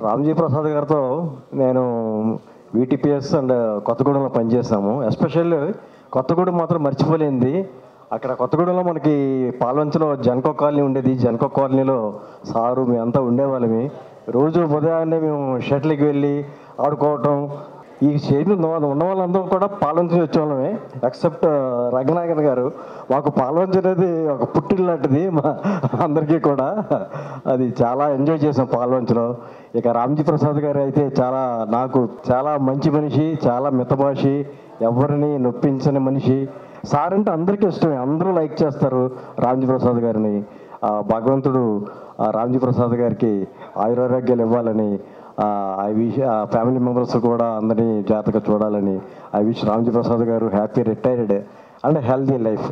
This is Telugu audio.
రామ్జీ ప్రసాద్ గారితో నేను వీటీపీఎస్ అండ్ కొత్తగూడెంలో పనిచేసాము. ఎస్పెషల్లీ కొత్తగూడెం మాత్రం మర్చిపోలేనిది. అక్కడ కొత్తగూడెంలో మనకి పాల్వంచలో జన్కో కాలనీ ఉండేది. జన్కో కాలనీలో సారు మేమంతా ఉండేవాళ్ళమి. రోజు ఉదయాన్నే మేము షటిల్కి వెళ్ళి ఆడుకోవటం. ఈ స్టేజ్ ఉన్న వాళ్ళందరూ కూడా పాల్వంచ వచ్చేవాళ్ళమే, ఎక్సెప్ట్ రంగనాయకన్ గారు. మాకు పాల్వంచ అనేది ఒక పుట్టిల్లు లాంటిది మా అందరికీ కూడా. అది చాలా ఎంజాయ్ చేసాం పాల్వంచలో. ఇక రామ్జీ ప్రసాద్ గారు అయితే నాకు చాలా మంచి మనిషి, చాలా మితభాషి, ఎవరిని నొప్పించని మనిషి. సార్ అంటే అందరికీ ఇష్టమే, అందరూ లైక్ చేస్తారు రామ్జీ ప్రసాద్ గారిని. భగవంతుడు రామ్జీ ప్రసాద్ గారికి ఆయురారోగ్యాలు ఇవ్వాలని, ఐ విష్ ఫ్యామిలీ మెంబర్స్ కూడా అందరినీ జాగ్రత్తగా చూడాలని ఐ విష్ రామ్జీ ప్రసాద్ గారు happy retired and healthy life.